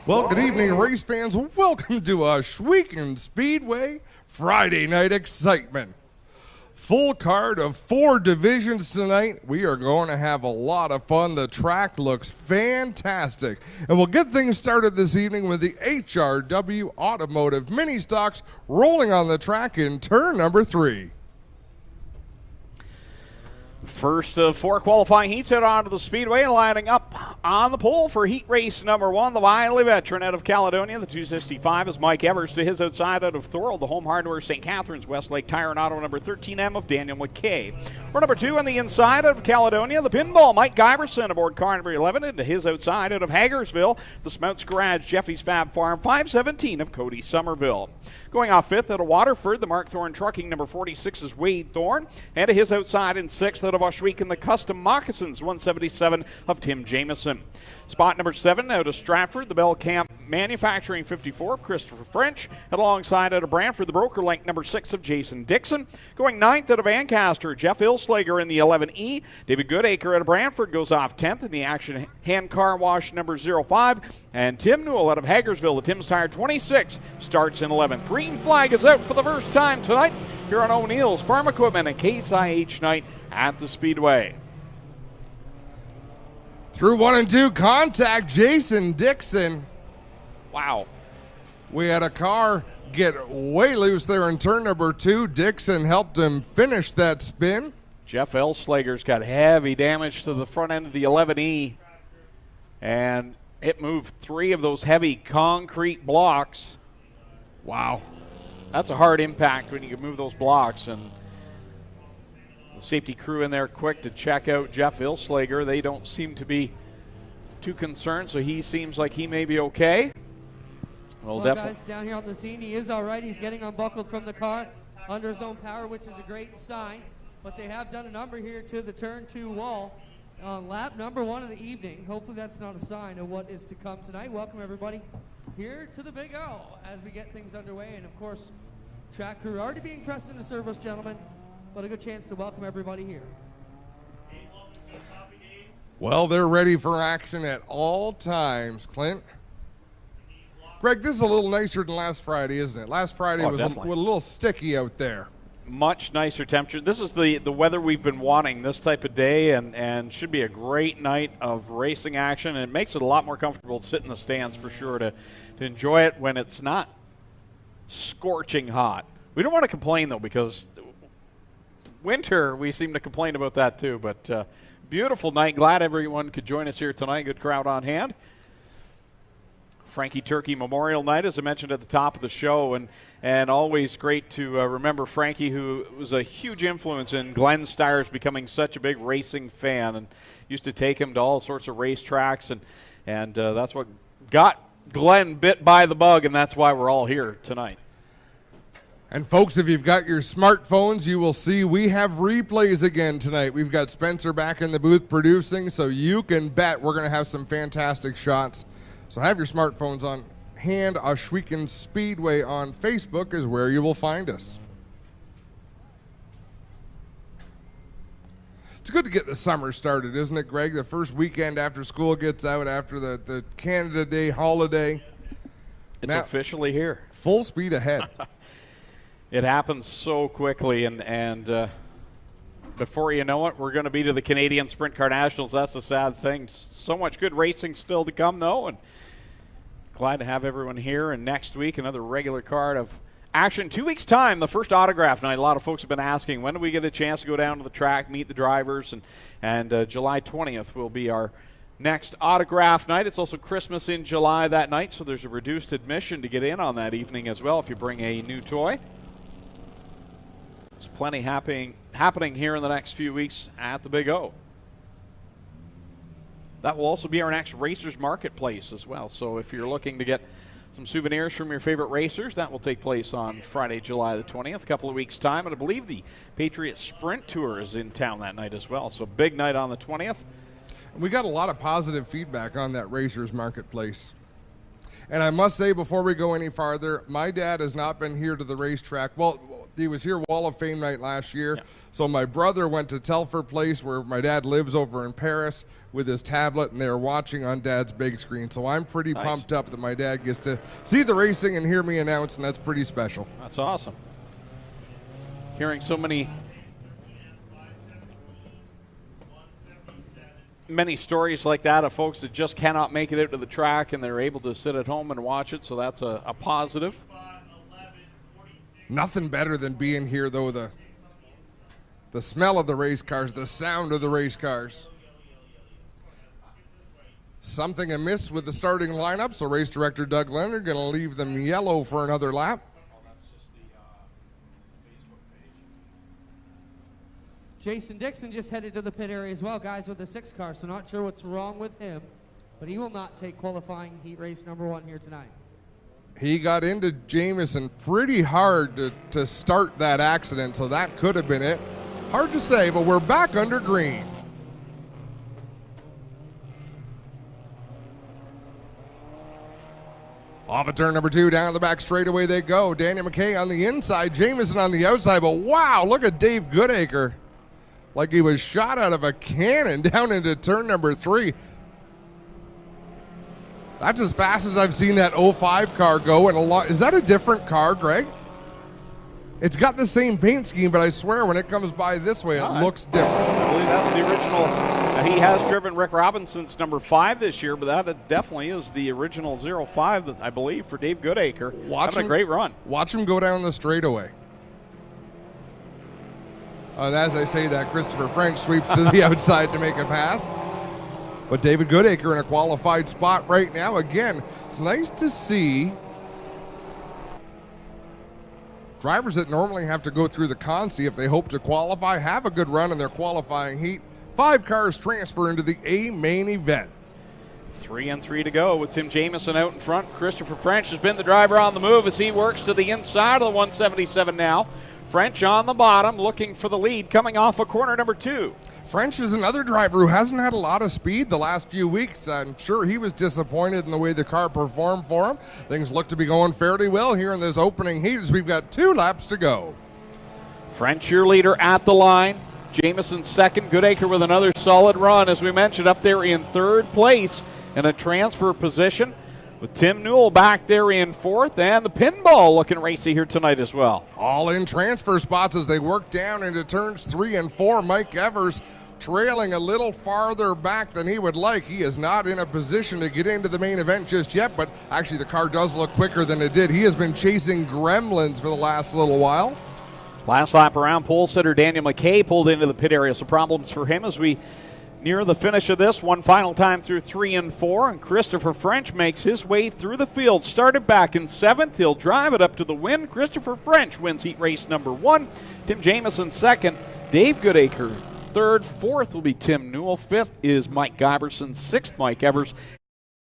Well, good evening, race fans. Welcome to Ohsweken Speedway Friday night excitement. Full card of 4 divisions tonight. We are going to have a lot of fun. The track looks fantastic. And we'll get things started this evening with the HRW Automotive Mini Stocks rolling on the track in turn number 3. First of 4 qualifying heats out onto the speedway, lining up on the pole for heat race number 1. The wily veteran out of Caledonia, the 265, is Mike Evers. To his outside out of Thorold, the Home Hardware St. Catharines, Westlake Tire and Auto number 13M of Daniel McKay. For number 2 on the inside out of Caledonia, the Pinball, Mike Giberson aboard car number 11. And to his outside out of Hagersville, the Smouts Garage, Jeffy's Fab Farm, 517 of Cody Somerville. Going off 5th out of Waterford, the Mark Thorne Trucking number 46 is Wade Thorne. And to his outside in 6th out of Ohsweken, the Custom Moccasins, 177 of Tim Jameson. Spot number 7 out of Stratford, the Bell Camp Manufacturing 54 of Christopher French. And alongside out of Brantford, the Broker Link number 6 of Jason Dixon. Going 9th out of Ancaster, Jeff Ilslager in the 11E. David Goodacre out of Brantford goes off 10th in the Action Hand Car Wash number 05. And Tim Newell out of Hagersville, the Tim's Tire 26, starts in 11th. Green flag is out for the first time tonight here on O'Neill's Farm Equipment and Case IH night at the Speedway. Through 1 and 2 contact, Jason Dixon. Wow. We had a car get way loose there in turn number 2. Dixon helped him finish that spin. Jeff Elslager's got heavy damage to the front end of the 11E, and it moved 3 of those heavy concrete blocks. Wow. That's a hard impact when you can move those blocks, and the safety crew in there quick to check out Jeff Ilslager. They don't seem to be too concerned, so he seems like he may be okay. Well, guys, down here on the scene, he is all right. He's getting unbuckled from the car under his own power, which is a great sign. But they have done a number here to the turn 2 wall on lap number 1 of the evening. Hopefully that's not a sign of what is to come tonight. Welcome, everybody, here to the Big O as we get things underway. And, of course, track crew already being pressed into service, gentlemen, but a good chance to welcome everybody here. Well, they're ready for action at all times, Clint. Greg, this is a little nicer than last Friday, isn't it? Last Friday was a little sticky out there. Much nicer temperature. This is the weather we've been wanting, this type of day, and should be a great night of racing action. And it makes it a lot more comfortable to sit in the stands for sure to enjoy it when it's not scorching hot. We don't want to complain, though, because winter, we seem to complain about that too. But beautiful night. Glad everyone could join us here tonight. Good crowd on hand. Frankie Turkey Memorial Night, as I mentioned at the top of the show, and always great to remember Frankie, who was a huge influence in Glenn Steyer's becoming such a big racing fan, and used to take him to all sorts of racetracks, and that's what got Glenn bit by the bug, and that's why we're all here tonight. And folks, if you've got your smartphones, you will see we have replays again tonight. We've got Spencer back in the booth producing, so you can bet we're going to have some fantastic shots. So have your smartphones on hand. Ohsweken Speedway on Facebook is where you will find us. It's good to get the summer started, isn't it, Greg? The first weekend after school gets out, after the Canada Day holiday. It's officially here. Full speed ahead. It happens so quickly, and before you know it, we're going to be to the Canadian Sprint Car Nationals. That's the sad thing. So much good racing still to come, though, and glad to have everyone here. And next week, another regular card of action. 2 weeks' time, the first autograph night. A lot of folks have been asking, when do we get a chance to go down to the track, meet the drivers, and July 20th will be our next autograph night. It's also Christmas in July that night, so there's a reduced admission to get in on that evening as well if you bring a new toy. There's plenty happening here in the next few weeks at the Big O. That will also be our next Racers Marketplace as well. So if you're looking to get some souvenirs from your favorite racers, that will take place on Friday, July the 20th, a couple of weeks' time. And I believe the Patriot Sprint Tour is in town that night as well. So big night on the 20th. We got a lot of positive feedback on that Racers Marketplace. And I must say, before we go any farther, my dad has not been here to the racetrack. Well, He was here Wall of Fame night last year. Yeah. So my brother went to Telford Place, where my dad lives over in Paris, with his tablet, and they were watching on Dad's big screen. So I'm pretty pumped up that my dad gets to see the racing and hear me announce, and that's pretty special. That's awesome. Hearing so many stories like that of folks that just cannot make it out to the track and they're able to sit at home and watch it, so that's a positive. Nothing better than being here, though, the smell of the race cars, the sound of the race cars. Something amiss with the starting lineup, so race director Doug Leonard going to leave them yellow for another lap. Jason Dixon just headed to the pit area as well, guys, with the 6 car, so not sure what's wrong with him, but he will not take qualifying heat race number 1 here tonight. He got into Jamison pretty hard to start that accident, so that could have been it. Hard to say, but we're back under green. Off of turn number 2, down the back straightaway they go. Daniel McKay on the inside, Jamison on the outside, but wow, look at Dave Goodacre. Like he was shot out of a cannon down into turn number 3. That's as fast as I've seen that 05 car go in a lot. Is that a different car, Greg? It's got the same paint scheme, but I swear when it comes by this way, it looks different. I believe that's the original. He has driven Rick Robinson's number 5 this year, but that definitely is the original 05, that I believe, for Dave Goodacre. Having a great run. Watch him go down the straightaway. And as I say that, Christopher French sweeps to the outside to make a pass. But David Goodacre in a qualified spot right now. Again, it's nice to see drivers that normally have to go through the Consi if they hope to qualify, have a good run in their qualifying heat. 5 cars transfer into the A main event. 3 and 3 to go with Tim Jamison out in front. Christopher French has been the driver on the move as he works to the inside of the 177 now. French on the bottom looking for the lead coming off of corner number 2. French is another driver who hasn't had a lot of speed the last few weeks. I'm sure he was disappointed in the way the car performed for him. Things look to be going fairly well here in this opening heat as we've got 2 laps to go. French, your leader at the line. Jamison second. Goodacre with another solid run, as we mentioned, up there in 3rd place in a transfer position, with Tim Newell back there in 4th, and the pinball looking racy here tonight as well. All in transfer spots as they work down into turns 3 and 4. Mike Evers trailing a little farther back than he would like. He is not in a position to get into the main event just yet, but actually the car does look quicker than it did. He has been chasing gremlins for the last little while. Last lap around, pole sitter Daniel McKay pulled into the pit area, so problems for him as we near the finish of this. One final time through 3 and 4, and Christopher French makes his way through the field. Started back in 7th. He'll drive it up to the win. Christopher French wins heat race number 1. Tim Jamison 2nd. Dave Goodacre 3rd. 4th will be Tim Newell. 5th is Mike Giberson. 6th, Mike Evers.